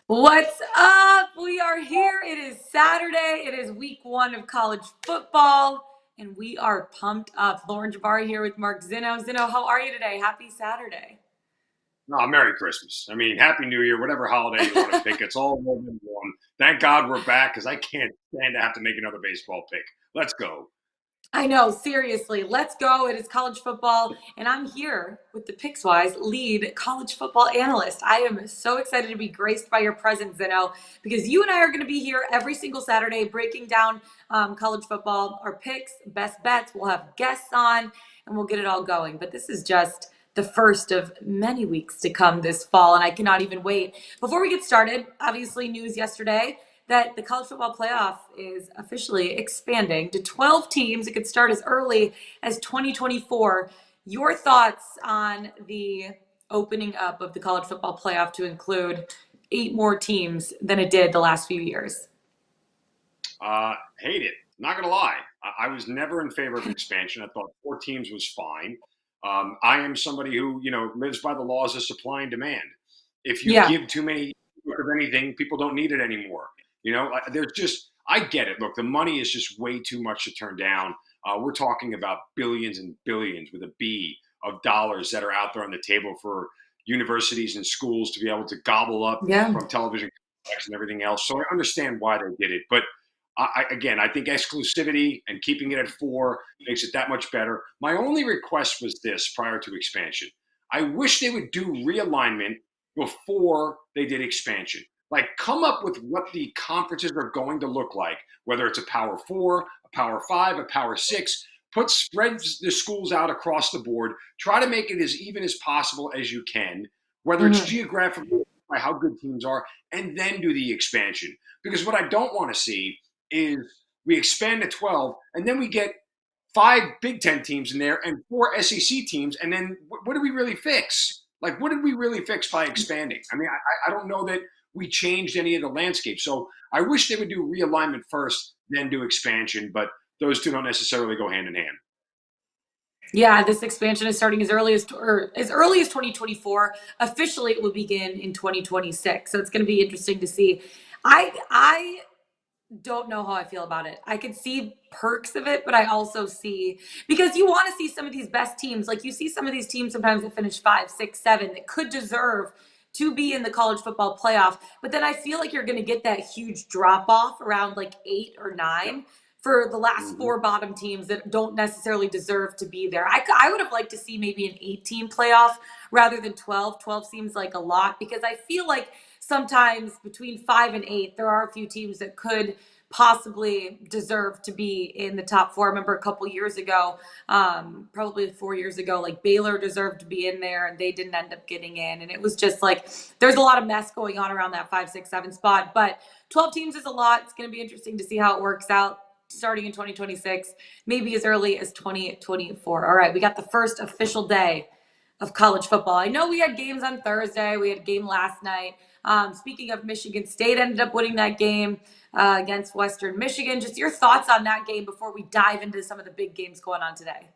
What's up? We are here. It is Saturday. It is week 1 of college football, and we are pumped up. Lauren Jabari here with Mark Zinno. Zinno, how are you today? Happy Saturday. No, Merry Christmas. I mean, Happy New Year, whatever holiday you want to pick. It's all rolled into one. Thank God we're back because I can't stand to have to make another baseball pick. Let's go. I know, seriously. Let's go. It is college football, and I'm here with the Pickswise lead college football analyst. I am so excited to be graced by your presence, Zinno, because you and I are going to be here every single Saturday breaking down college football, our picks, best bets. We'll have guests on, and we'll get it all going. But this is just the first of many weeks to come this fall, and I cannot even wait. Before we get started, obviously news yesterday that the college football playoff is officially expanding to 12 teams. It could start as early as 2024. Your thoughts on the opening up of the college football playoff to include 8 more teams than it did the last few years? Hate it. Not going to lie. I was never in favor of expansion. I thought 4 teams was fine. I am somebody who, lives by the laws of supply and demand. If you Yeah. give too many of anything, people don't need it anymore. There's just, I get it. Look, the money is just way too much to turn down. We're talking about billions and billions with a B of dollars that are out there on the table for universities and schools to be able to gobble up Yeah. from television and everything else. So I understand why they did it. But I think exclusivity and keeping it at 4 makes it that much better. My only request was this prior to expansion. I wish they would do realignment before they did expansion. Like, come up with what the conferences are going to look like, whether it's a Power 4, a Power 5, a Power 6. Spread the schools out across the board. Try to make it as even as possible as you can, whether it's Mhm. geographically by how good teams are, and then do the expansion. Because what I don't want to see is we expand to 12, and then we get 5 Big 10 teams in there and 4 SEC teams, and then what do we really fix? Like, what did we really fix by expanding? I mean, I don't know that we changed any of the landscape. So I wish they would do realignment first, then do expansion, but those two don't necessarily go hand in hand. Yeah, this expansion is starting as early as 2024. Officially, it will begin in 2026. So it's going to be interesting to see. I don't know how I feel about it. I could see perks of it, but I also see because you want to see some of these best teams. Like you see some of these teams sometimes that finish 5, 6, 7 that could deserve to be in the college football playoff. But then I feel like you're going to get that huge drop off around like 8 or Yeah. 9 for the last Mm-hmm. 4 bottom teams that don't necessarily deserve to be there. I would have liked to see maybe an 18 playoff rather than 12. 12 seems like a lot because I feel like sometimes between 5 and 8, there are a few teams that could possibly deserve to be in the top 4. I remember a couple years ago, probably 4 years ago, like Baylor deserved to be in there and they didn't end up getting in. And it was just like, there's a lot of mess going on around that 5, 6, 7 spot. But 12 teams is a lot. It's going to be interesting to see how it works out starting in 2026, maybe as early as 2024. All right, we got the first official day of college football. I know we had games on Thursday. We had a game last night. Speaking of Michigan State, ended up winning that game against Western Michigan. Just your thoughts on that game before we dive into some of the big games going on today.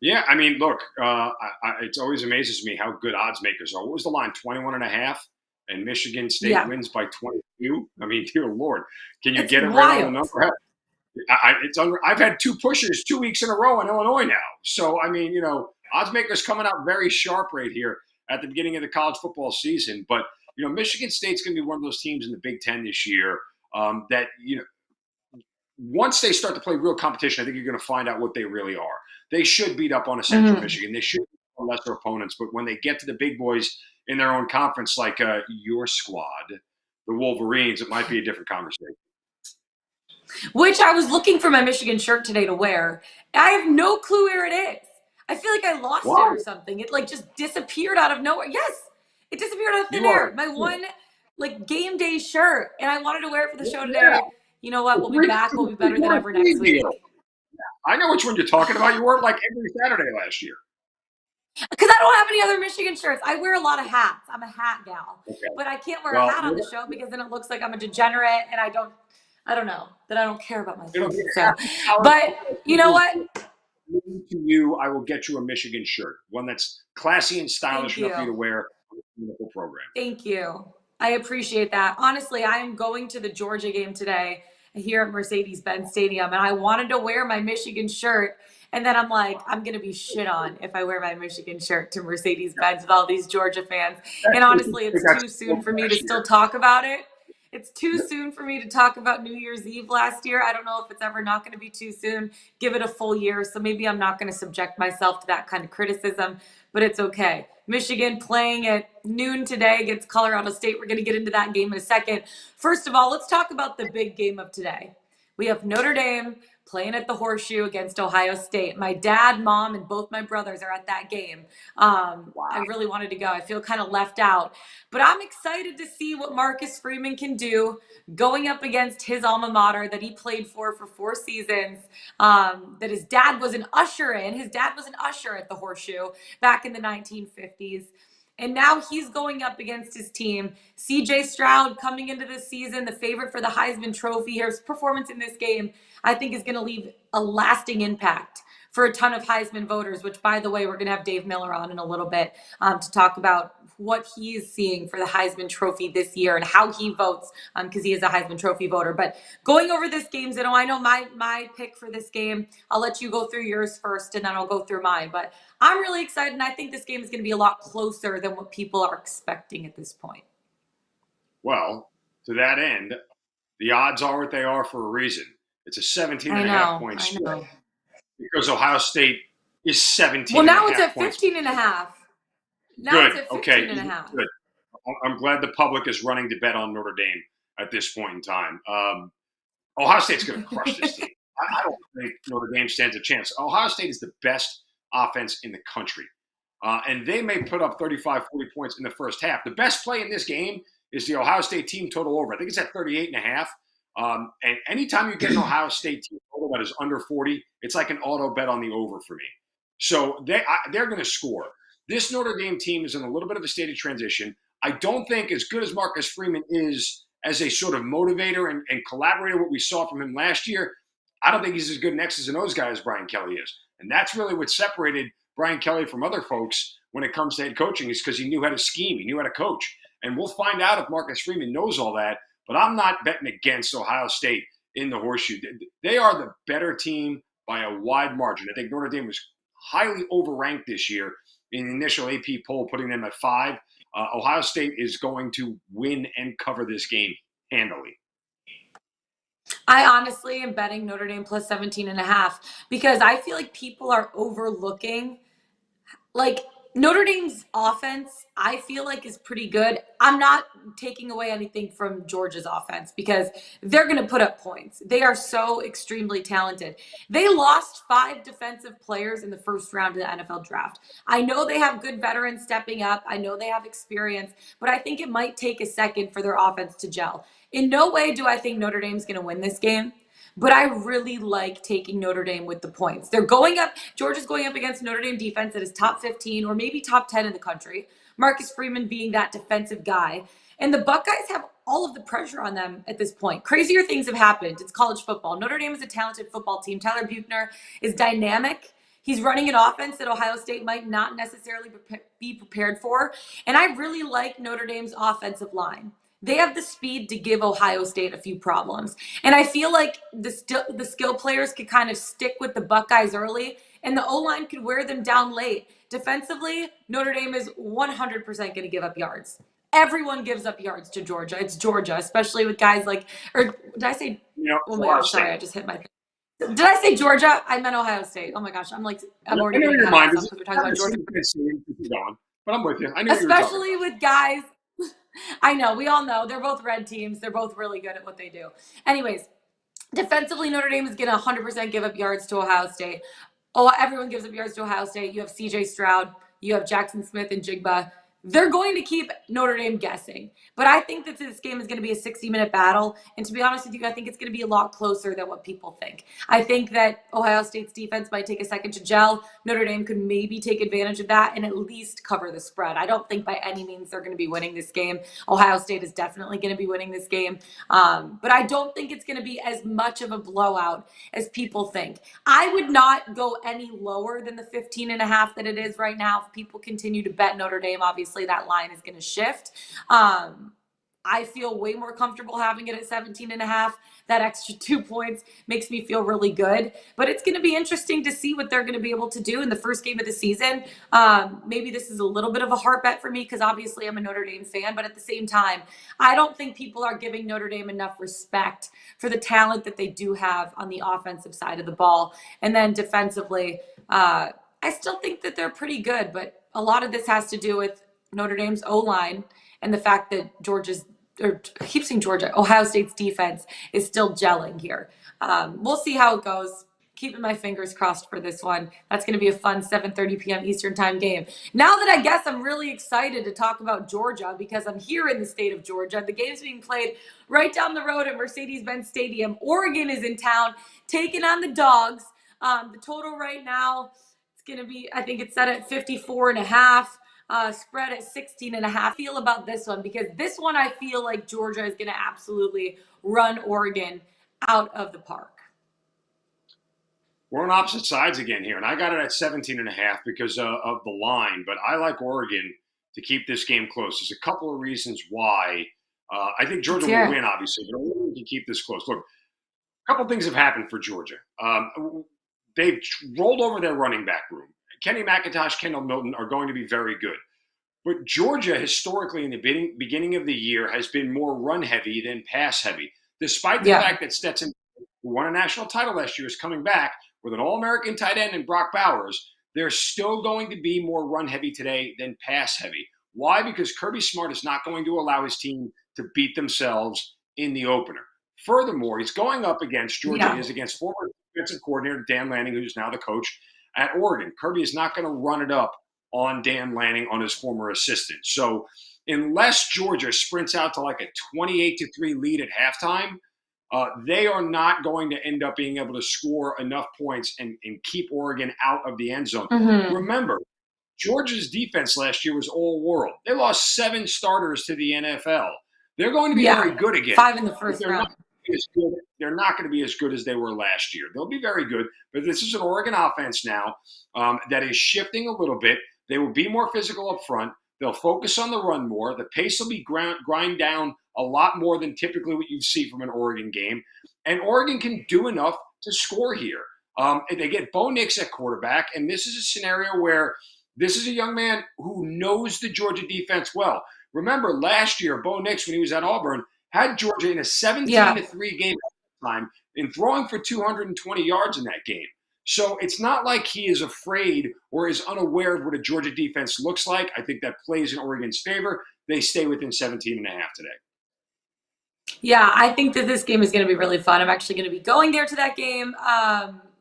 Yeah, I mean, look, it always amazes me how good odds makers are. What was the line? 21.5, and Michigan State Yeah, wins by 22. I mean, dear Lord, can you it's get it right on the wild. number? I've had 2 pushes 2 weeks in a row in Illinois now. So, I mean, odds makers coming out very sharp right here at the beginning of the college football season. But, Michigan State's going to be one of those teams in the Big Ten this year that, once they start to play real competition, I think you're going to find out what they really are. They should beat up on a Central Mhm. Michigan. They should beat up on lesser opponents. But when they get to the big boys in their own conference, like your squad, the Wolverines, it might be a different conversation. Which I was looking for my Michigan shirt today to wear. I have no clue where it is. I feel like I lost it Wow, or something. It like just disappeared out of nowhere. Yes, it disappeared out of thin you are. air. My one like game day shirt, and I wanted to wear it for the show Yeah, today. You know what? the We'll be three, back. We'll the be three better than quarter ever free next deal. week. I know which one you're talking about. You wore it like every Saturday last year. Because I don't have any other Michigan shirts. I wear a lot of hats. I'm a hat gal. Okay. But I can't wear a Well, hat on the show because then it looks like I'm a degenerate and I don't know, that I don't care about my it'll be faith. a So, happy college but football you know season. what? To you, I will get you a Michigan shirt, one that's classy and Thank stylish enough for you you. to wear on a beautiful program. Thank you. I appreciate that. Honestly, I am going to the Georgia game today here at Mercedes-Benz Stadium, and I wanted to wear my Michigan shirt. And then I'm like, I'm going to be shit on if I wear my Michigan shirt to Mercedes-Benz with all these Georgia fans. And honestly, it's too soon for me to still talk about it. It's too soon for me to talk about New Year's Eve last year. I don't know if it's ever not going to be too soon. Give it a full year. So maybe I'm not going to subject myself to that kind of criticism, but it's okay. Michigan playing at noon today against Colorado State. We're going to get into that game in a second. First of all, let's talk about the big game of today. We have Notre Dame playing at the Horseshoe against Ohio State. My dad, mom, and both my brothers are at that game. I really wanted to go. I feel kind of left out. But I'm excited to see what Marcus Freeman can do going up against his alma mater that he played for 4 seasons, that his dad was an usher in. His dad was an usher at the Horseshoe back in the 1950s. And now he's going up against his team. CJ Stroud coming into this season, the favorite for the Heisman Trophy. His performance in this game, I think, is going to leave a lasting impact for a ton of Heisman voters, which, by the way, we're going to have Dave Miller on in a little bit to talk about what he's seeing for the Heisman Trophy this year and how he votes, because he is a Heisman Trophy voter. But going over this game, Zeno, I know my pick for this game. I'll let you go through yours first, and then I'll go through mine. But I'm really excited, and I think this game is going to be a lot closer than what people are expecting at this point. Well, to that end, the odds are what they are for a reason. It's a 17.5-point spread because Ohio State is 17. Well, now it's at 15.5. Now Good. It's at 15.5. Good. I'm glad the public is running to bet on Notre Dame at this point in time. Ohio State's going to crush this team. I don't think Notre Dame stands a chance. Ohio State is the best offense in the country. And they may put up 35, 40 points in the first half. The best play in this game is the Ohio State team total over. I think it's at 38.5. And anytime you get an Ohio State team total that is under 40, it's like an auto bet on the over for me. So they're going to score. This Notre Dame team is in a little bit of a state of transition. I don't think, as good as Marcus Freeman is as a sort of motivator and collaborator, what we saw from him last year, I don't think he's as good an X's and O's guy as Brian Kelly is. And that's really what separated Brian Kelly from other folks when it comes to head coaching, is because he knew how to scheme. He knew how to coach. And we'll find out if Marcus Freeman knows all that. But I'm not betting against Ohio State in the Horseshoe. They are the better team by a wide margin. I think Notre Dame was highly overranked this year in the initial AP poll, putting them at 5. Ohio State is going to win and cover this game handily. I honestly am betting Notre Dame plus 17.5 because I feel like people are overlooking, like, Notre Dame's offense, I feel like, is pretty good. I'm not taking away anything from Georgia's offense because they're going to put up points. They are so extremely talented. They lost 5 defensive players in the first round of the NFL draft. I know they have good veterans stepping up. I know they have experience, but I think it might take a second for their offense to gel. In no way do I think Notre Dame's going to win this game. But I really like taking Notre Dame with the points. They're going up. Georgia's going up against Notre Dame defense that is top 15 or maybe top 10 in the country. Marcus Freeman being that defensive guy. And the Buckeyes have all of the pressure on them at this point. Crazier things have happened. It's college football. Notre Dame is a talented football team. Tyler Buchner is dynamic. He's running an offense that Ohio State might not necessarily be prepared for. And I really like Notre Dame's offensive line. They have the speed to give Ohio State a few problems. And I feel like the skill players could kind of stick with the Buckeyes early, and the O-line could wear them down late. Defensively, Notre Dame is 100% going to give up yards. Everyone gives up yards to Georgia. It's Georgia, especially with guys like, or did I say, oh my gosh, sorry, I just hit my thing. Did I say Georgia? I meant Ohio State. Oh my gosh, I'm already getting your mind. because we're talking about Georgia. But I'm with you. I know especially with guys. I know, we all know they're both red teams. They're both really good at what they do. Anyways, defensively, Notre Dame is going to 100% give up yards to Ohio State. Oh, everyone gives up yards to Ohio State. You have CJ Stroud, you have Jackson Smith and Jigba. They're going to keep Notre Dame guessing. But I think that this game is going to be a 60-minute battle. And to be honest with you, I think it's going to be a lot closer than what people think. I think that Ohio State's defense might take a second to gel. Notre Dame could maybe take advantage of that and at least cover the spread. I don't think by any means they're going to be winning this game. Ohio State is definitely going to be winning this game. But I don't think it's going to be as much of a blowout as people think. I would not go any lower than the 15.5 that it is right now. If people continue to bet Notre Dame, obviously that line is going to shift. I feel way more comfortable having it at 17 and a half. That extra 2 points makes me feel really good. But it's going to be interesting to see what they're going to be able to do in the first game of the season. Maybe this is a little bit of a heart bet for me because obviously I'm a Notre Dame fan. But at the same time, I don't think people are giving Notre Dame enough respect for the talent that they do have on the offensive side of the ball. And then defensively, I still think that they're pretty good. But a lot of this has to do with Notre Dame's O-line and the fact that I keep saying Georgia, Ohio State's defense is still gelling here. We'll see how it goes. Keeping my fingers crossed for this one. That's going to be a fun 7:30 p.m. Eastern time game. Now that I guess I'm really excited to talk about Georgia because I'm here in the state of Georgia. The game's being played right down the road at Mercedes-Benz Stadium. Oregon is in town taking on the Dogs. The total right now, it's going to be, I think it's set at 54 and a half. Spread at 16 and a half. Feel about this one because this one I feel like Georgia is going to absolutely run Oregon out of the park. We're on opposite sides again here, and I got it at 17 and a half because of the line, but I like Oregon to keep this game close. There's a couple of reasons why. I think Georgia will win, obviously, but Oregon can keep this close. Look, a couple of things have happened for Georgia. They've rolled over their running back room. Kenny McIntosh, Kendall Milton are going to be very good. But Georgia, historically, in the beginning of the year, has been more run-heavy than pass-heavy. Despite the fact that Stetson, who won a national title last year, is coming back with an All-American tight end in Brock Bowers, they're still going to be more run-heavy today than pass-heavy. Why? Because Kirby Smart is not going to allow his team to beat themselves in the opener. Furthermore, he's going up against Georgia is against former defensive coordinator Dan Lanning, who's now the coach at Oregon. Kirby is not going to run it up on Dan Lanning, on his former assistant. So unless Georgia sprints out to like a 28-3 lead at halftime, they are not going to end up being able to score enough points and keep Oregon out of the end zone. Mm-hmm. Remember, Georgia's defense last year was all world. They lost 7 starters to the NFL. They're going to be very good again. 5 in the first round. They're not going to be as good as they were last year. They'll be very good, but this is an Oregon offense now that is shifting a little bit. They will be more physical up front. They'll focus on the run more. The pace will be grind down a lot more than typically what you see from an Oregon game. And Oregon can do enough to score here. They get Bo Nix at quarterback, and this is a scenario where this is a young man who knows the Georgia defense well. Remember, last year, Bo Nix, when he was at Auburn, had Georgia in a 17-3 game time and throwing for 220 yards in that game. So it's not like he is afraid or is unaware of what a Georgia defense looks like. I think that plays in Oregon's favor. They stay within 17 and a half today. Yeah, I think that this game is going to be really fun. I'm actually going to be going there to that game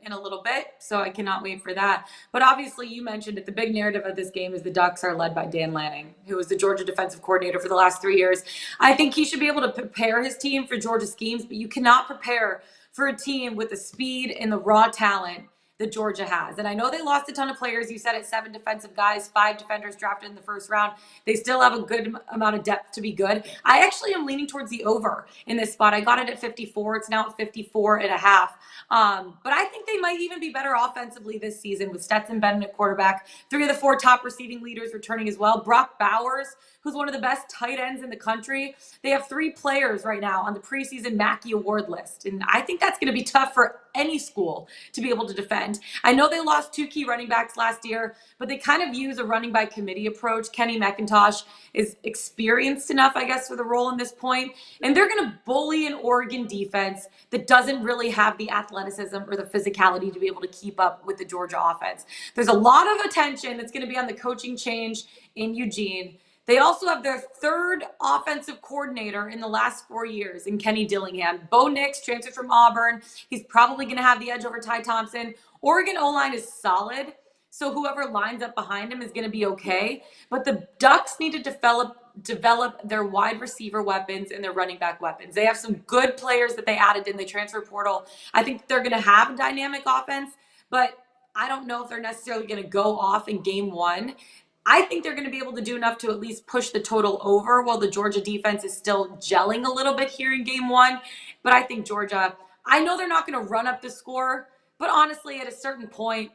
in a little bit, so I cannot wait for that. But obviously, you mentioned it. The big narrative of this game is the Ducks are led by Dan Lanning, who was the Georgia defensive coordinator for the last 3 years. I think he should be able to prepare his team for Georgia schemes, but you cannot prepare for a team with the speed and the raw talent that Georgia has. And I know they lost a ton of players. You said it, 7 defensive guys, 5 defenders drafted in the first round. They still have a good amount of depth to be good. I actually am leaning towards the over in this spot. I got it at 54. It's now at 54 and a half. But I think they might even be better offensively this season with Stetson Bennett at quarterback, 3 of the 4 top receiving leaders returning as well. Brock Bowers, who's one of the best tight ends in the country. They have 3 players right now on the preseason Mackey Award list. And I think that's going to be tough for any school to be able to defend. I know they lost 2 key running backs last year, but they kind of use a running by committee approach. Kenny McIntosh is experienced enough, I guess, for the role in this point. And they're going to bully an Oregon defense that doesn't really have the athleticism or the physicality to be able to keep up with the Georgia offense. There's a lot of attention that's going to be on the coaching change in Eugene. They also have their 3rd offensive coordinator in the last 4 years in Kenny Dillingham. Bo Nix transferred from Auburn. He's probably going to have the edge over Ty Thompson. Oregon O-line is solid, so whoever lines up behind him is going to be okay. But the Ducks need to develop their wide receiver weapons and their running back weapons. They have some good players that they added in the transfer portal. I think they're going to have a dynamic offense, but I don't know if they're necessarily going to go off in game 1. I think they're going to be able to do enough to at least push the total over while the Georgia defense is still gelling a little bit here in game 1. But I think Georgia, I know they're not going to run up the score, but honestly, at a certain point,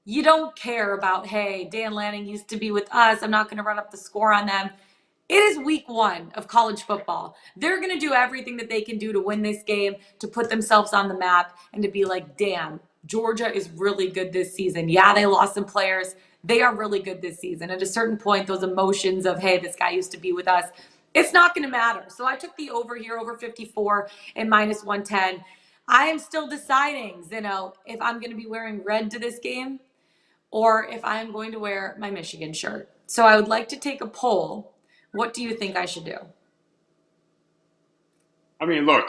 you don't care about, hey, Dan Lanning used to be with us. I'm not going to run up the score on them. It is week 1 of college football. They're going to do everything that they can do to win this game, to put themselves on the map, and to be like, damn, Georgia is really good this season. Yeah, they lost some players. They are really good this season. At a certain point, those emotions of, hey, this guy used to be with us, it's not going to matter. So I took the over here, over 54 and minus 110. I am still deciding, if I'm going to be wearing red to this game or if I am going to wear my Michigan shirt. So I would like to take a poll. What do you think I should do? I mean, look,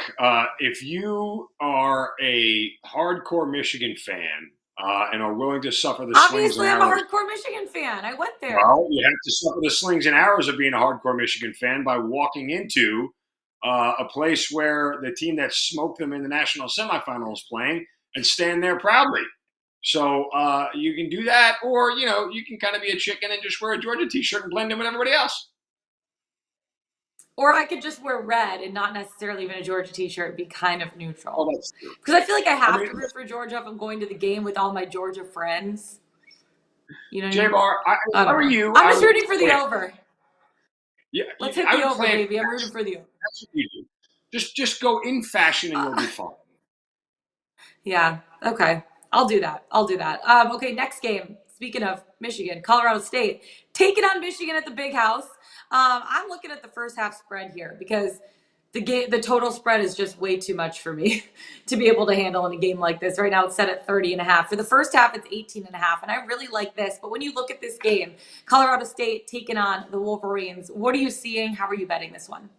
if you are a hardcore Michigan fan and are willing to suffer the slings and Obviously, I'm a arrows, hardcore Michigan fan. I went there. well, you have to suffer the slings and arrows of being a hardcore Michigan fan by walking into a place where the team that smoked them in the national semifinal is playing and stand there proudly. So you can do that, or you can kind of be a chicken and just wear a Georgia T-shirt and blend in with everybody else. Or I could just wear red and not necessarily even a Georgia t-shirt, be kind of Oh, neutral. that's true. Because I feel like I I have mean, to root for Georgia if I'm going to the game with all my Georgia friends. You know what I mean? J-Bar, I if I don't were know. you, I'm I just would rooting for the plan. over. Yeah, Let's hit I the would over, plan. baby. I'm rooting for the over. That's what you do. Just go in fashion and you'll be Uh, fine. yeah. Okay. I'll do that. I'll do that. Okay. Next game. Speaking of Michigan, Colorado State taking on Michigan at the Big House. I'm looking at the first half spread here because the total spread is just way too much for me to be able to handle in a game like this. Right now it's set at 30 and a half. For the first half, it's 18 and a half. And I really like this. But when you look at this game, Colorado State taking on the Wolverines, what are you seeing? How are you betting this one?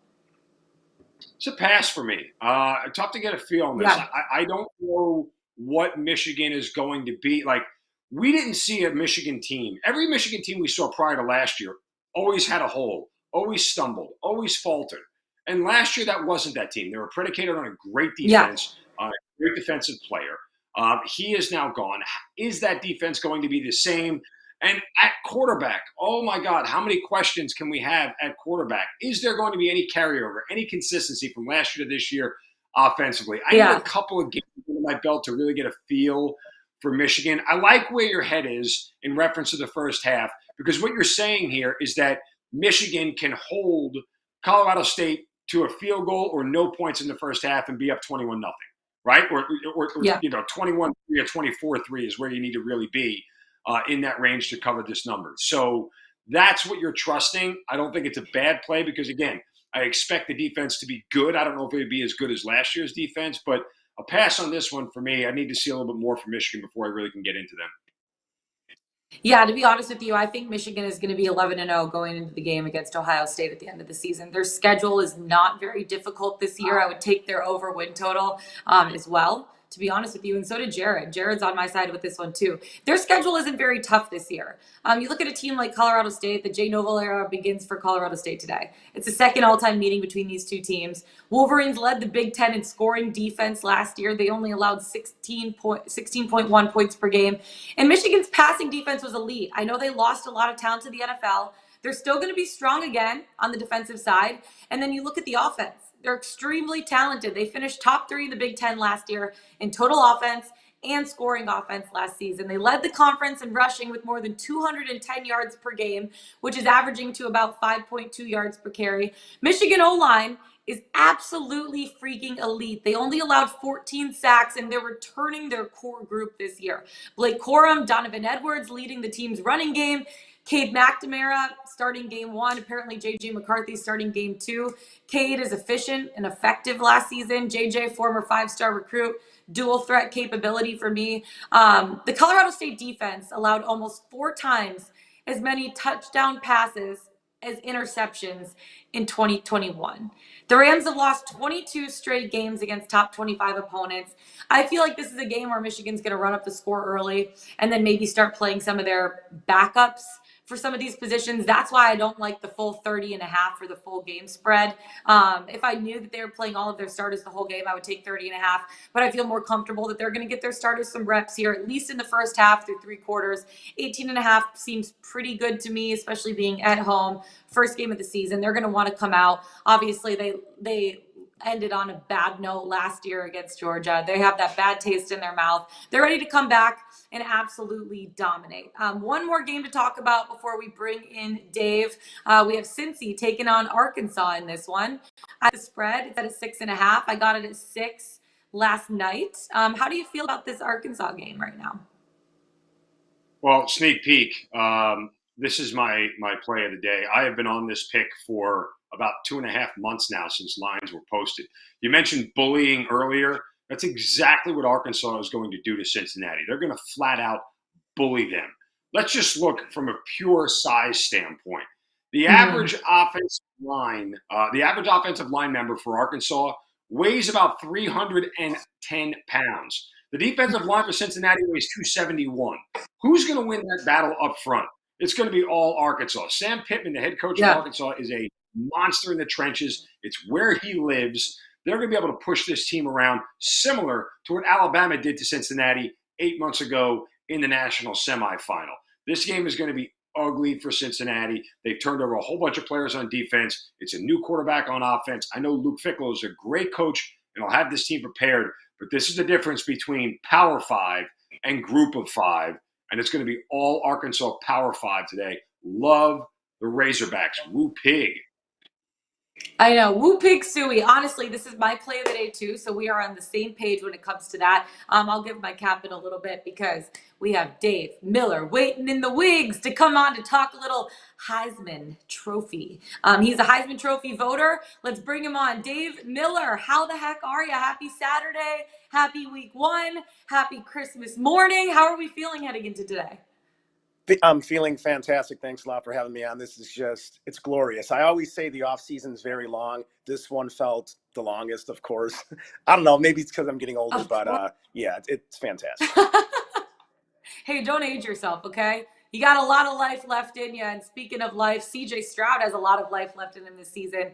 It's a pass for me. Tough to get a feel on this. Yeah. I don't know what Michigan is going to be. Like, we didn't see a Michigan team. Every Michigan team we saw prior to last year always had a hole, always stumbled, always faltered. And last year, that wasn't that team. They were predicated on a great Yeah. defense, a great defensive player. He is now gone. Is that defense going to be the same? And at quarterback, oh my God, how many questions can we have at quarterback? Is there going to be any carryover, any consistency from last year to this year offensively? I need a Yeah. couple of games under my belt to really get a feel for Michigan. I like where your head is in reference to the first half, because what you're saying here is that Michigan can hold Colorado State to a field goal or no points in the first half and be up 21-0, right? Or Yeah. 21-3 or 24-3 is where you need to really be in that range to cover this number. So that's what you're trusting. I don't think it's a bad play because, again, I expect the defense to be good. I don't know if it would be as good as last year's defense, but a pass on this one for me. I need to see a little bit more from Michigan before I really can get into them. Yeah, to be honest with you, I think Michigan is going to be 11-0 going into the game against Ohio State at the end of the season. Their schedule is not very difficult this year. I would take their over win total as well, to be honest with you. And so did Jared. Jared's on my side with this one too. Their schedule isn't very tough this year. You look at a team like Colorado State, the Jay Noble era begins for Colorado State today. It's the second all-time meeting between these two teams. Wolverines led the Big Ten in scoring defense last year. They only allowed 16.1 points per game. And Michigan's passing defense was elite. I know they lost a lot of talent to the NFL. They're still going to be strong again on the defensive side. And then you look at the offense. They're extremely talented. They finished top 3 in the Big Ten last year in total offense and scoring offense last season. They led the conference in rushing with more than 210 yards per game, which is averaging to about 5.2 yards per carry. Michigan O-line is absolutely freaking elite. They only allowed 14 sacks, and they're returning their core group this year. Blake Corum, Donovan Edwards leading the team's running game. Cade McNamara starting game 1. Apparently, J.J. McCarthy starting game 2. Cade is efficient and effective last season. J.J., former 5-star recruit, dual threat capability for me. The Colorado State defense allowed almost 4 times as many touchdown passes as interceptions in 2021. The Rams have lost 22 straight games against top 25 opponents. I feel like this is a game where Michigan's going to run up the score early and then maybe start playing some of their backups for some of these positions. That's why I don't like the full 30 and a half for the full game spread. If I knew that they were playing all of their starters the whole game, I would take 30 and a half, but I feel more comfortable that they're going to get their starters some reps here, at least in the first half through 3 quarters. 18 and a half seems pretty good to me, especially being at home. First game of the season. They're going to want to come out. Obviously, they ended on a bad note last year against Georgia. They have that bad taste in their mouth. They're ready to come back and absolutely dominate. One more game to talk about before we bring in Dave. We have Cincy taking on Arkansas in this one. The spread, it's at 6.5. I got it at 6 last night. How do you feel about this Arkansas game right now? Well, sneak peek. This is my play of the day. I have been on this pick for about 2.5 months now since lines were posted. You mentioned bullying earlier. That's exactly what Arkansas is going to do to Cincinnati. They're going to flat out bully them. Let's just look from a pure size standpoint. The Mm-hmm. average offensive line, the average offensive line member for Arkansas weighs about 310 pounds. The defensive line for Cincinnati weighs 271. Who's going to win that battle up front? It's going to be all Arkansas. Sam Pittman, the head coach of Yeah. Arkansas, is a monster in the trenches. It's where he lives. They're going to be able to push this team around, similar to what Alabama did to Cincinnati 8 months ago in the national semifinal. This game is going to be ugly for Cincinnati. They've turned over a whole bunch of players on defense. It's a new quarterback on offense. I know Luke Fickell is a great coach, and he'll have this team prepared. But this is the difference between Power Five and Group of Five, and it's going to be all Arkansas Power Five today. Love the Razorbacks. Woo pig. I know. Woo pig suey. Honestly, this is my play of the day too. So we are on the same page when it comes to that. I'll give my cap in a little bit because we have Dave Miller waiting in the wigs to come on to talk a little Heisman Trophy. He's a Heisman Trophy voter. Let's bring him on. Dave Miller, how the heck are you? Happy Saturday. Happy week 1. Happy Christmas morning. How are we feeling heading into today? I'm feeling fantastic. Thanks a lot for having me on. This is just, it's glorious. I always say the off season is very long. This one felt the longest, of course. I don't know. Maybe it's because I'm getting older, Of course. but yeah, it's fantastic. Hey, don't age yourself, okay? You got a lot of life left in you. And speaking of life, CJ Stroud has a lot of life left in him this season.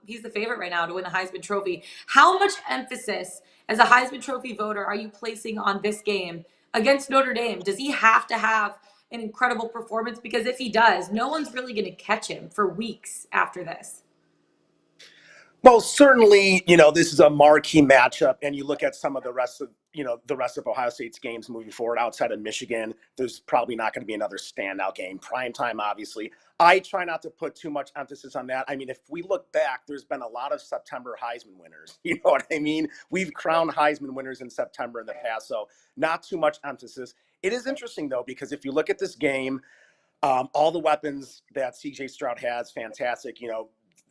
He's the favorite right now to win the Heisman Trophy. How much emphasis, as a Heisman Trophy voter, are you placing on this game against Notre Dame? Does he have to have an incredible performance? Because if he does, no one's really going to catch him for weeks after this. Well, certainly, this is a marquee matchup, and you look at some of the rest of Ohio State's games moving forward outside of Michigan, there's probably not going to be another standout game. Prime time, obviously. I try not to put too much emphasis on that. I mean, if we look back, there's been a lot of September Heisman winners. You know what I mean? We've crowned Heisman winners in September in the past, so not too much emphasis. It is interesting, though, because if you look at this game, all the weapons that CJ Stroud has, fantastic.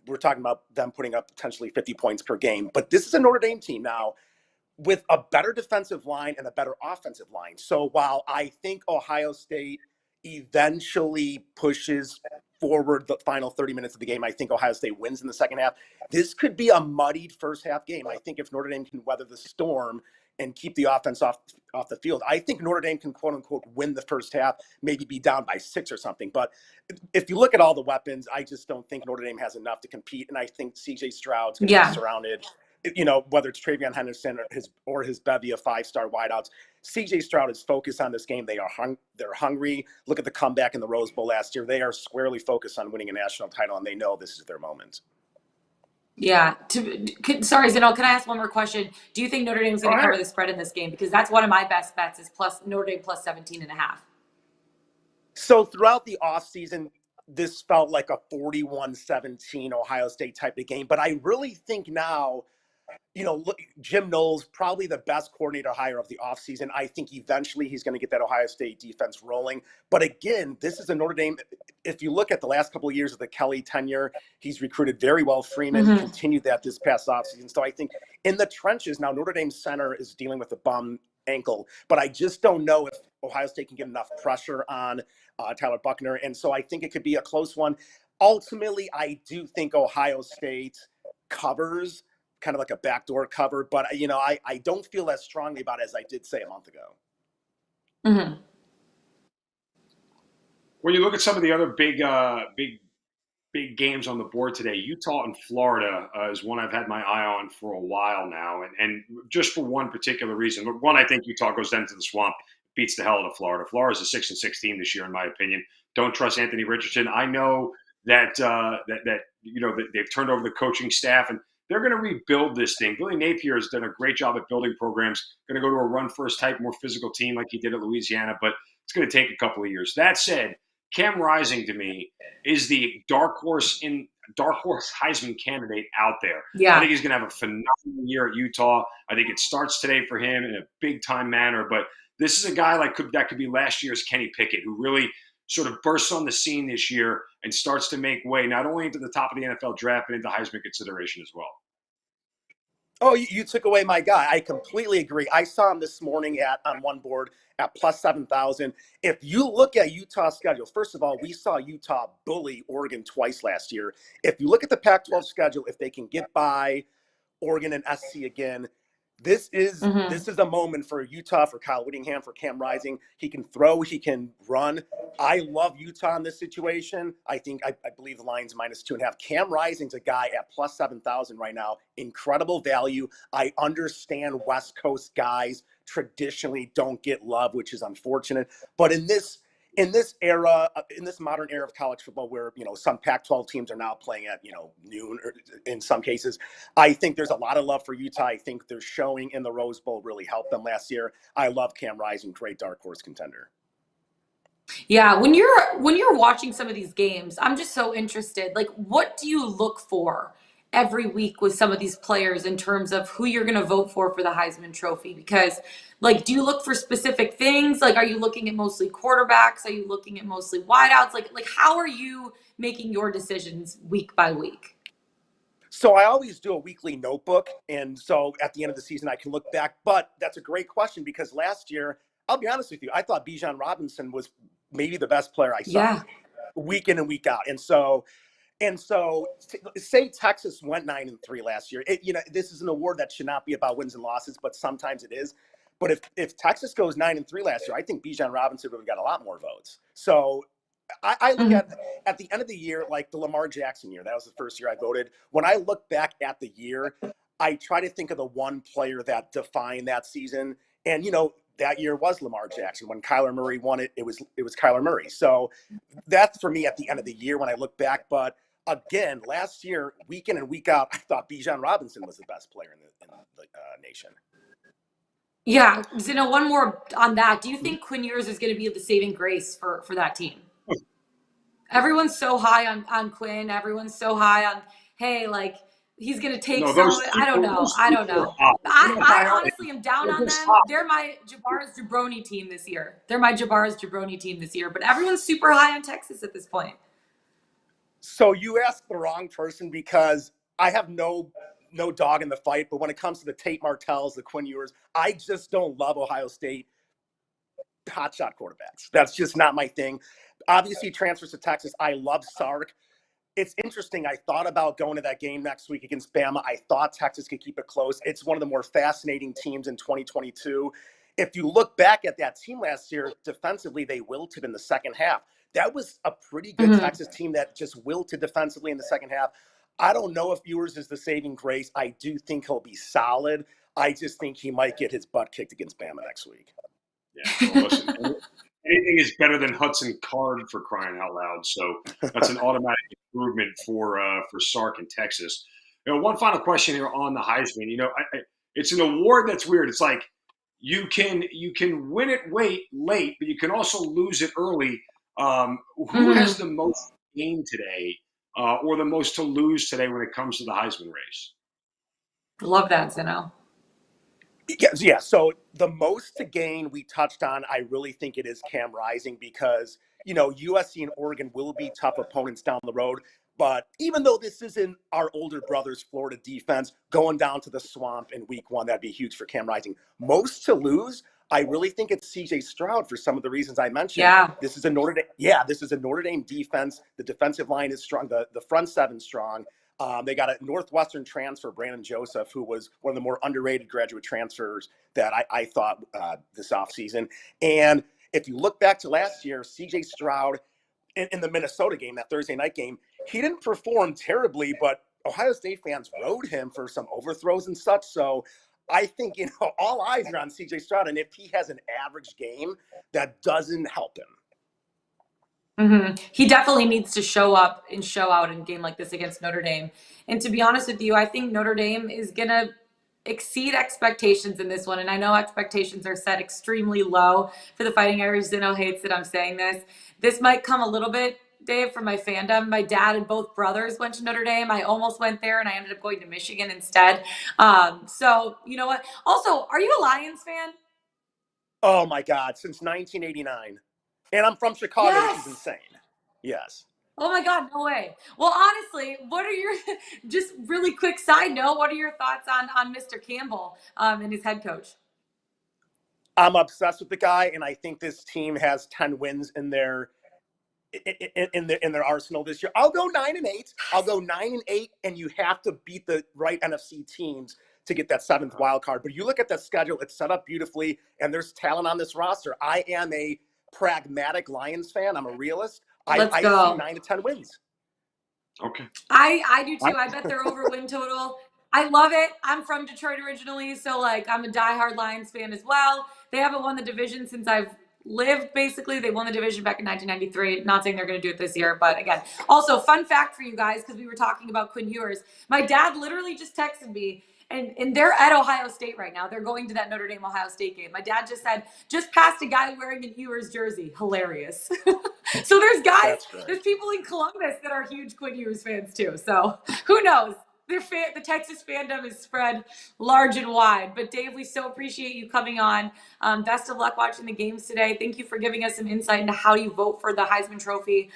We're talking about them putting up potentially 50 points per game. But this is a Notre Dame team now with a better defensive line and a better offensive line. So while I think Ohio State eventually pushes forward the final 30 minutes of the game, I think Ohio State wins in the second half. This could be a muddied first half game. I think if Notre Dame can weather the storm and keep the offense off the field, I think Notre Dame can, quote unquote, win the first half, maybe be down by 6 or something. But if you look at all the weapons, I just don't think Notre Dame has enough to compete. And I think CJ Stroud's going to be Yeah. surrounded, whether it's Travion Henderson or his bevy of 5-star wideouts. CJ Stroud is focused on this game. They're hungry. Look at the comeback in the Rose Bowl last year. They are squarely focused on winning a national title, and they know this is their moment. Yeah. Sorry, Zinal, can I ask one more question? Do you think Notre Dame's going to cover the spread in this game? Because that's one of my best bets is Notre Dame plus 17.5. So throughout the offseason, this felt like a 41-17 Ohio State type of game. But I really think now, look, Jim Knowles, probably the best coordinator hire of the offseason. I think eventually he's going to get that Ohio State defense rolling. But again, this is a Notre Dame. If you look at the last couple of years of the Kelly tenure, he's recruited very well. Freeman continued that this past offseason. So I think in the trenches now, Notre Dame center is dealing with a bum ankle. But I just don't know if Ohio State can get enough pressure on Tyler Buckner. And so I think it could be a close one. Ultimately, I do think Ohio State covers, kind of like a backdoor cover, but I don't feel as strongly about it as I did say a month ago. Mm-hmm. When you look at some of the other big games on the board today, Utah and Florida is one I've had my eye on for a while now, and just for one particular reason. One, I think Utah goes down to the swamp, beats the hell out of Florida. Florida's a 6-6 team this year, in my opinion. Don't trust Anthony Richardson. I know that that they've turned over the coaching staff, and they're going to rebuild this thing. Billy Napier has done a great job at building programs. Going to go to a run-first type, more physical team like he did at Louisiana, but it's going to take a couple of years. That said, Cam Rising to me is the dark horse Heisman candidate out there. I Yeah. think he's going to have a phenomenal year at Utah. I think it starts today for him in a big-time manner, but this is a guy that could be last year's Kenny Pickett, who really sort of bursts on the scene this year and starts to make way not only into the top of the NFL draft, but into Heisman consideration as well. Oh, you took away my guy. I completely agree. I saw him this morning on one board at plus 7,000. If you look at Utah's schedule, first of all, we saw Utah bully Oregon twice last year. If you look at the Pac-12 schedule, if they can get by Oregon and SC again, this is a moment for Utah, for Kyle Whittingham, for Cam Rising. He can throw, he can run. I love Utah in this situation. I believe the line's -2.5. Cam Rising's a guy at plus 7,000 right now. Incredible value. I understand West Coast guys traditionally don't get love, which is unfortunate. But in this era, in this modern era of college football, where some Pac-12 teams are now playing at noon, or in some cases, I think there's a lot of love for Utah. I think their showing in the Rose Bowl really helped them last year. I love Cam Rising, great dark horse contender. Yeah, when you're watching some of these games, I'm just so interested. Like, what do you look for every week with some of these players in terms of who you're going to vote for the Heisman Trophy? Because, like, do you look for specific things? Like, are you looking at mostly quarterbacks? Are you looking at mostly wideouts? Like how are you making your decisions week by week? So I always do a weekly notebook, and so at the end of the season I can look back. But that's a great question, because last year, I'll be honest with you, I thought Bijan Robinson was maybe the best player I saw Yeah. week in and week out. And so say Texas went 9-3 last year. This is an award that should not be about wins and losses, but sometimes it is. But if Texas goes 9-3 last year, I think Bijan Robinson would have got a lot more votes. So I look at the end of the year, like the Lamar Jackson year. That was the first year I voted. When I look back at the year, I try to think of the one player that defined that season. And that year was Lamar Jackson. When Kyler Murray won it, it was Kyler Murray. So that's for me at the end of the year when I look back. But again, last year, week in and week out, I thought Bijan Robinson was the best player in the nation. Yeah. Zeno, one more on that. Do you think Quinn Ewers is going to be the saving grace for that team? Everyone's so high on Quinn. Everyone's so high on, hey, like, he's going to take I don't know. I honestly am down on them. They're my Jabbar's Jabroni team this year. But everyone's super high on Texas at this point. So you asked the wrong person, because I have no dog in the fight. But when it comes to the Tate Martells, the Quinn Ewers, I just don't love Ohio State hotshot quarterbacks. That's just not my thing. Obviously, transfers to Texas. I love Sark. It's interesting. I thought about going to that game next week against Bama. I thought Texas could keep it close. It's one of the more fascinating teams in 2022. If you look back at that team last year, defensively, they wilted in the second half. That was a pretty good Texas team that just wilted defensively in the second half. I don't know if Ewers is the saving grace. I do think he'll be solid. I just think he might get his butt kicked against Bama next week. Yeah, well, listen, anything is better than Hudson Card, for crying out loud. So that's an automatic improvement for Sark in Texas. One final question here on the Heisman. It's an award that's weird. It's like you can win it late, but you can also lose it early. Who has the most gain today, or the most to lose today when it comes to the Heisman race? Love that, Zeno. Yeah. So the most to gain we touched on, I really think it is Cam Rising, because, USC and Oregon will be tough opponents down the road. But even though this isn't our older brother's Florida defense, going down to the swamp in week one, that'd be huge for Cam Rising. Most to lose, I really think it's CJ Stroud, for some of the reasons I mentioned. Yeah. This is a Notre Dame defense. The defensive line is strong. The front seven's strong. They got a Northwestern transfer, Brandon Joseph, who was one of the more underrated graduate transfers that I thought this offseason. And if you look back to last year, CJ Stroud in the Minnesota game, that Thursday night game, he didn't perform terribly, but Ohio State fans rode him for some overthrows and such. So I think, all eyes are on CJ Stroud. And if he has an average game, that doesn't help him. He definitely needs to show up and show out in a game like this against Notre Dame. And to be honest with you, I think Notre Dame is going to exceed expectations in this one. And I know expectations are set extremely low for the Fighting Irish. Zeno hates that I'm saying this. This might come a little bit, Dave, from my fandom. My dad and both brothers went to Notre Dame. I almost went there, and I ended up going to Michigan instead. So, you know what? Also, are you a Lions fan? Oh my God, since 1989. And I'm from Chicago, which is Yes. insane. Yes. Oh my God, no way. Well, honestly, what are your just really quick side note? What are your thoughts on Mr. Campbell and his head coach? I'm obsessed with the guy, and I think this team has 10 wins in their arsenal this year. I'll go 9-8. I'll go 9-8, and you have to beat the right NFC teams to get that seventh wild card. But you look at the schedule; it's set up beautifully, and there's talent on this roster. I am a pragmatic Lions fan. I'm a realist. Let's I see go. 9 to 10 wins. Okay. I do too. I bet they're over win total. I love it. I'm from Detroit originally, so like I'm a diehard Lions fan as well. They haven't won the division since I've lived, basically. They won the division back in 1993. Not saying they're going to do it this year, but again. Also, fun fact for you guys, because we were talking about Quinn Ewers. My dad literally just texted me, and they're at Ohio State right now. They're going to that Notre Dame Ohio State game. My dad just said, just passed a guy wearing an Ewers jersey. Hilarious. So there's people in Columbus that are huge Quinn Ewers fans too. So who knows? The Texas fandom is spread large and wide. But Dave, we so appreciate you coming on. Best of luck watching the games today. Thank you for giving us some insight into how you vote for the Heisman Trophy.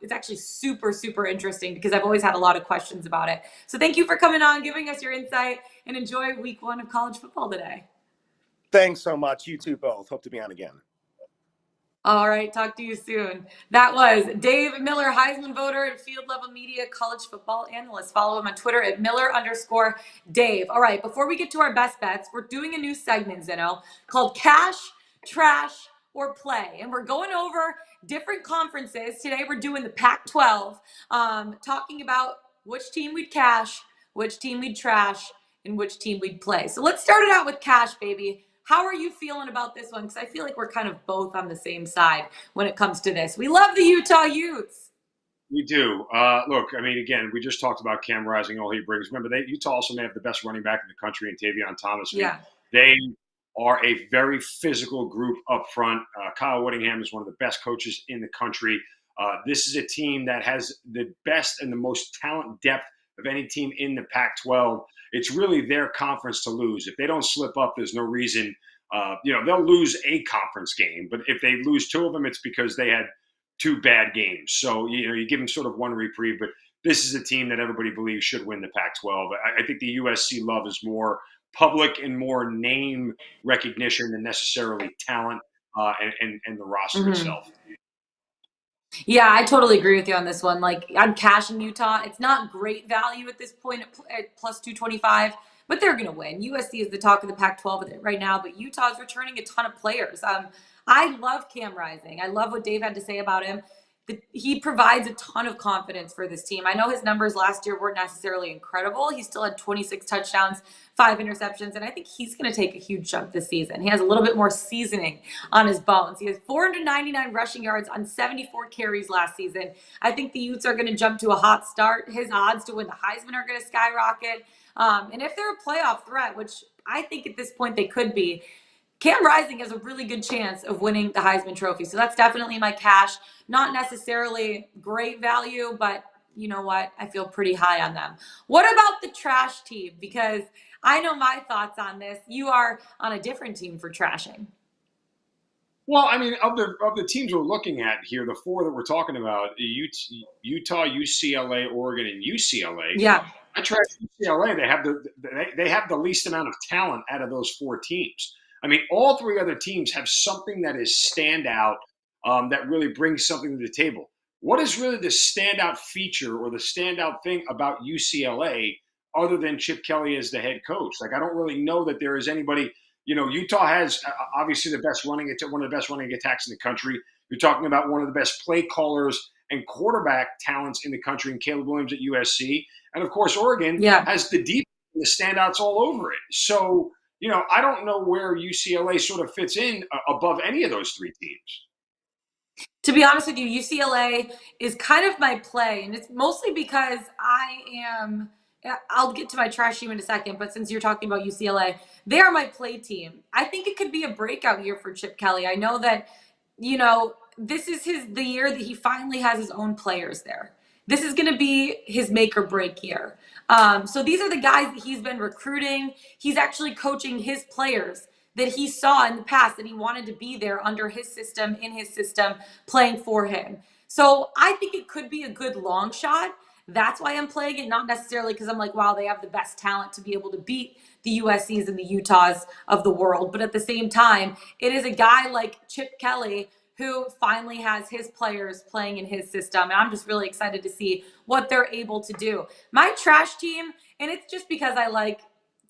It's actually super, super interesting because I've always had a lot of questions about it. So thank you for coming on, giving us your insight, and enjoy week 1 of college football today. Thanks so much. You two both. Hope to be on again. All right, talk to you soon. That was Dave Miller, Heisman voter and field level media college football analyst. Follow him on Twitter at Miller_Dave. All right, before we get to our best bets, we're doing a new segment, Zeno, called Cash, Trash, or Play. And we're going over different conferences. Today we're doing the Pac-12, talking about which team we'd cash, which team we'd trash, and which team we'd play. So let's start it out with cash, baby. How are you feeling about this one? Because I feel like we're kind of both on the same side when it comes to this. We love the Utah Utes. We do. Look, I mean, again, we just talked about Cam Rising, all he brings. Remember, Utah also may have the best running back in the country in Tavion Thomas. Yeah. They are a very physical group up front. Kyle Whittingham is one of the best coaches in the country. This is a team that has the best and the most talent depth of any team in the Pac-12. It's really their conference to lose. If they don't slip up, there's no reason. They'll lose a conference game, but if they lose 2 of them, it's because they had 2 bad games. So, you give them sort of one reprieve, but this is a team that everybody believes should win the Pac-12. I think the USC love is more public and more name recognition than necessarily talent and the roster itself. Yeah, I totally agree with you on this one. Like, I'm cashing Utah. It's not great value at this point at plus 225, but they're going to win. USC is the talk of the Pac-12 right now, but Utah's returning a ton of players. I love Cam Rising. I love what Dave had to say about him. He provides a ton of confidence for this team. I know his numbers last year weren't necessarily incredible. He still had 26 touchdowns, 5 interceptions, and I think he's going to take a huge jump this season. He has a little bit more seasoning on his bones. He has 499 rushing yards on 74 carries last season. I think the Utes are going to jump to a hot start. His odds to win the Heisman are going to skyrocket. And if they're a playoff threat, which I think at this point they could be, Cam Rising has a really good chance of winning the Heisman Trophy. So that's definitely my cash. Not necessarily great value, but you know what? I feel pretty high on them. What about the trash team? Because I know my thoughts on this. You are on a different team for trashing. Well, I mean, of the teams we're looking at here, the 4 that we're talking about, Utah, UCLA, Oregon, and UCLA. Yeah. I trash UCLA. They have the least amount of talent out of those 4 teams. I mean, all 3 other teams have something that is standout, that really brings something to the table. What is really the standout feature or the standout thing about UCLA other than Chip Kelly as the head coach? Like, I don't really know that there is anybody. Utah has obviously one of the best running attacks in the country. You're talking about one of the best play callers and quarterback talents in the country in Caleb Williams at USC. And, of course, Oregon has the deep and the standouts all over it. So, I don't know where UCLA sort of fits in above any of those 3 teams. To be honest with you, UCLA is kind of my play, and it's mostly because I'll get to my trash team in a second, but since you're talking about UCLA, they are my play team. I think it could be a breakout year for Chip Kelly. I know that, this is the year that he finally has his own players there. This is going to be his make or break year. So these are the guys that he's been recruiting. He's actually coaching his players that he saw in the past that he wanted to be there under his system, in his system, playing for him. So I think it could be a good long shot. That's why I'm playing it, not necessarily because I'm like, wow, they have the best talent to be able to beat the USCs and the Utahs of the world. But at the same time, it is a guy like Chip Kelly who finally has his players playing in his system. And I'm just really excited to see what they're able to do. My trash team, and it's just because I like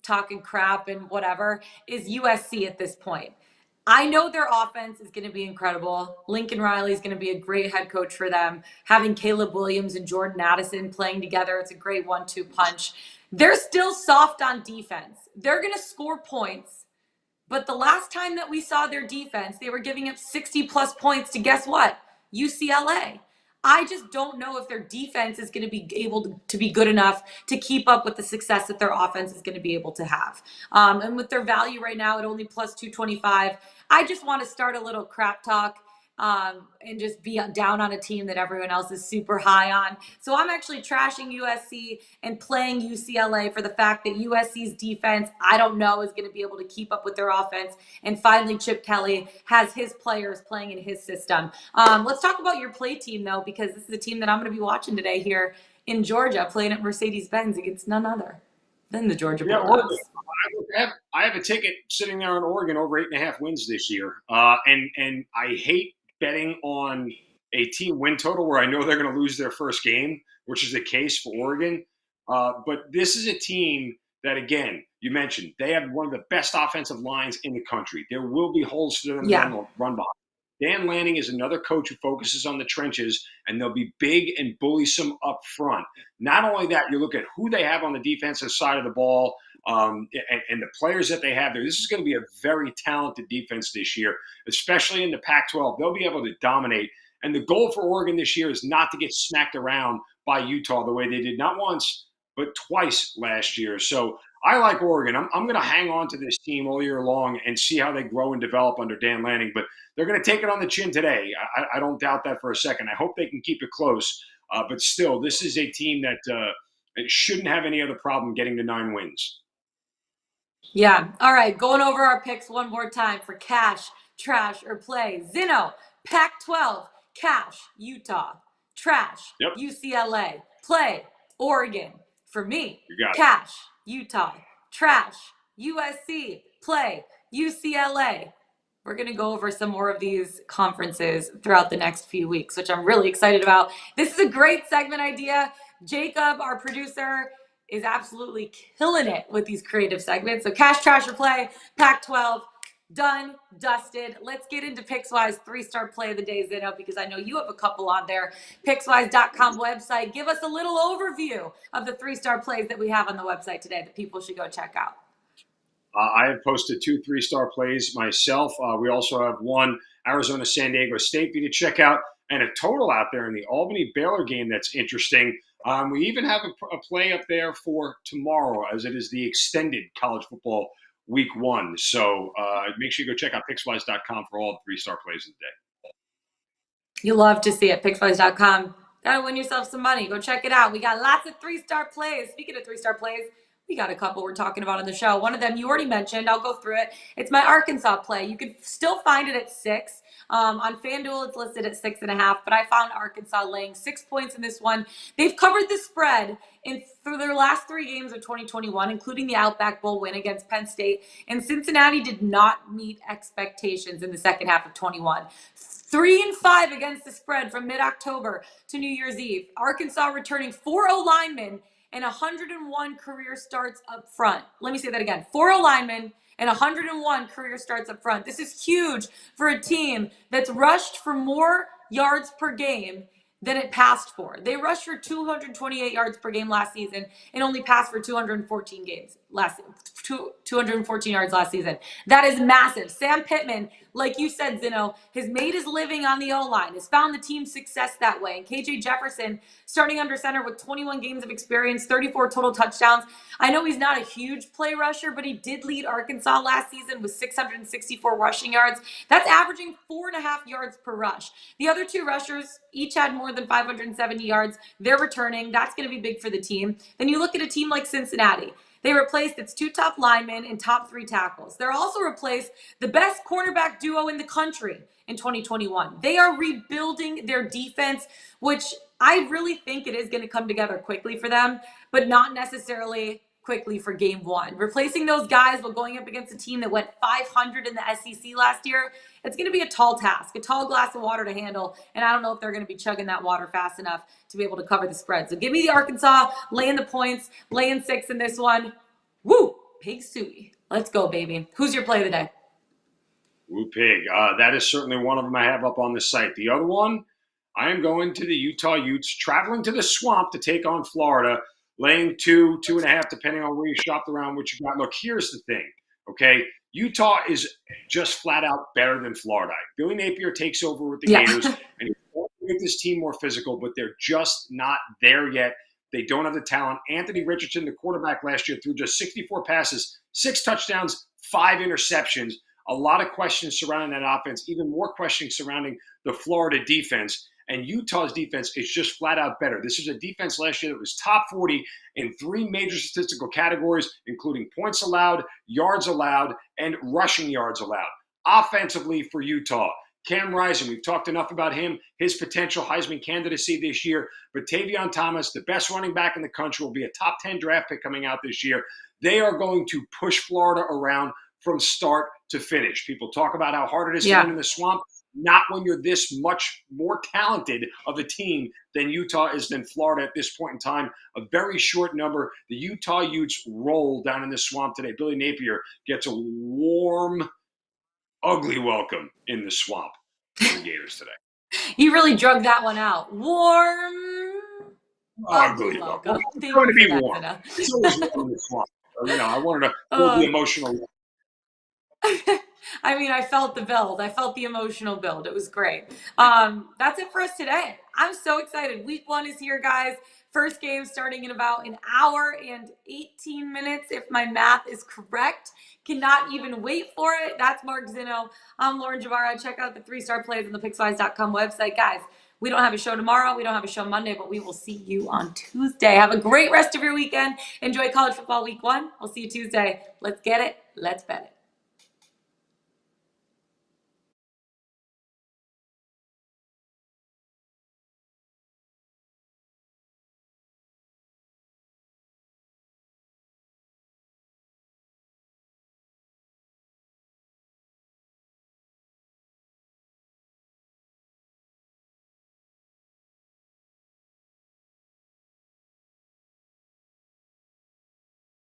talking crap and whatever, is USC at this point. I know their offense is going to be incredible. Lincoln Riley is going to be a great head coach for them. Having Caleb Williams and Jordan Addison playing together, it's a great 1-2 punch. They're still soft on defense. They're going to score points. But the last time that we saw their defense, they were giving up 60-plus points to, guess what? UCLA. I just don't know if their defense is going to be able to be good enough to keep up with the success that their offense is going to be able to have. And with their value right now at only plus 225, I just want to start a little crap talk and just be down on a team that everyone else is super high on. So I'm actually trashing USC and playing UCLA for the fact that USC's defense, I don't know, is going to be able to keep up with their offense. And finally, Chip Kelly has his players playing in his system. Let's talk about your play team, though, because this is a team that I'm going to be watching today here in Georgia, playing at Mercedes-Benz against none other than the Georgia Bulldogs. I have a ticket sitting there in Oregon over 8.5 wins this year. And I hate betting on a team win total where I know they're going to lose their first game, which is the case for Oregon. But this is a team that, again, you mentioned, they have one of the best offensive lines in the country. There will be holes for them to run behind. Dan Lanning is another coach who focuses on the trenches, and they'll be big and bullisome up front. Not only that, you look at who they have on the defensive side of the ball, and the players that they have there. This is going to be a very talented defense this year, especially in the Pac-12. They'll be able to dominate. And the goal for Oregon this year is not to get smacked around by Utah the way they did not once, but twice last year. So I like Oregon. I'm going to hang on to this team all year long and see how they grow and develop under Dan Lanning. But they're going to take it on the chin today. I don't doubt that for a second. I hope they can keep it close. But still, this is a team that shouldn't have any other problem getting to 9 wins. Yeah. All right. Going over our picks one more time for cash, trash, or play. Zeno, Pac-12, cash, Utah, trash, UCLA, play, Oregon. For me, cash, Utah, trash, USC, play, UCLA. We're going to go over some more of these conferences throughout the next few weeks, which I'm really excited about. This is a great segment idea. Jacob, our producer, is absolutely killing it with these creative segments. So cash, trash, or play, Pac-12, done, dusted. Let's get into Pickswise 3-star play of the day, Zeno, because I know you have a couple on there. Pickswise.com website. Give us a little overview of the 3-star plays that we have on the website today that people should go check out. I have posted 2 3-star plays myself. We also have one Arizona-San Diego State for you to check out, and a total out there in the Albany-Baylor game that's interesting. We even have a play up there for tomorrow, as it is the extended college football week 1. So make sure you go check out Pickswise.com for all the 3-star plays of the day. You'll love to see it. Pickswise.com. Gotta win yourself some money. Go check it out. We got lots of 3-star plays. Speaking of 3-star plays, we got a couple we're talking about on the show. One of them you already mentioned. I'll go through it. It's my Arkansas play. You can still find it at 6. On FanDuel, it's listed at 6.5, but I found Arkansas laying 6 points in this one. They've covered the spread through their last 3 games of 2021, including the Outback Bowl win against Penn State. And Cincinnati did not meet expectations in the second half of 21. 3-5 against the spread from mid-October to New Year's Eve. Arkansas returning 4 O-linemen and 101 career starts up front. Let me say that again. 4 O-linemen and 101 career starts up front. This is huge for a team that's rushed for more yards per game than it passed for. They rushed for 228 yards per game last season and only passed for 214 yards last season. That is massive. Sam Pittman, like you said, Zeno, has made his living on the O-line, has found the team's success that way. And KJ Jefferson, starting under center with 21 games of experience, 34 total touchdowns. I know he's not a huge play rusher, but he did lead Arkansas last season with 664 rushing yards. That's averaging 4.5 yards per rush. The other two rushers each had more than 570 yards. They're returning. That's going to be big for the team. Then you look at a team like Cincinnati. They replaced its 2 top linemen and top 3 tackles. They're also replaced the best cornerback duo in the country in 2021. They are rebuilding their defense, which I really think it is going to come together quickly for them, but not necessarily quickly for game one. Replacing those guys while going up against a team that went 500 in the SEC last year, it's going to be a tall task, a tall glass of water to handle, and I don't know if they're going to be chugging that water fast enough to be able to cover the spread. So give me the Arkansas, laying the points, laying 6 in this one. Woo! Pig Suey. Let's go, baby. Who's your play of the day? Woo Pig. That is certainly one of them I have up on the site. The other one, I am going to the Utah Utes, traveling to the swamp to take on Florida, laying 2.5, depending on where you shopped around, what you got. Look, here's the thing, okay? Utah is just flat out better than Florida. Billy Napier takes over with the Gators, and he's going to make this team more physical, but they're just not there yet. They don't have the talent. Anthony Richardson, the quarterback last year, threw just 64 passes, 6 touchdowns, 5 interceptions. A lot of questions surrounding that offense, even more questions surrounding the Florida defense. And Utah's defense is just flat out better. This is a defense last year that was top 40 in 3 major statistical categories, including points allowed, yards allowed, and rushing yards allowed. Offensively for Utah, Cam Rising, we've talked enough about him, his potential Heisman candidacy this year. But Tavion Thomas, the best running back in the country, will be a top 10 draft pick coming out this year. They are going to push Florida around from start to finish. People talk about how hard it is to win in the swamp. Not when you're this much more talented of a team than Utah is than Florida at this point in time. A very short number. The Utah Utes roll down in the swamp today. Billy Napier gets a warm, ugly welcome in the swamp for the Gators today. You really drug that one out. Warm, ugly welcome. It's going to be warm. It's always warm in the swamp. I wanted to hold the emotional. I mean, I felt the build. I felt the emotional build. It was great. That's it for us today. I'm so excited. Week 1 is here, guys. First game starting in about an hour and 18 minutes, if my math is correct. Cannot even wait for it. That's Mark Zeno. I'm Lauren Javara. Check out the 3-star plays on the Pickswise.com website. Guys, we don't have a show tomorrow. We don't have a show Monday, but we will see you on Tuesday. Have a great rest of your weekend. Enjoy college football week 1. We'll see you Tuesday. Let's get it. Let's bet it.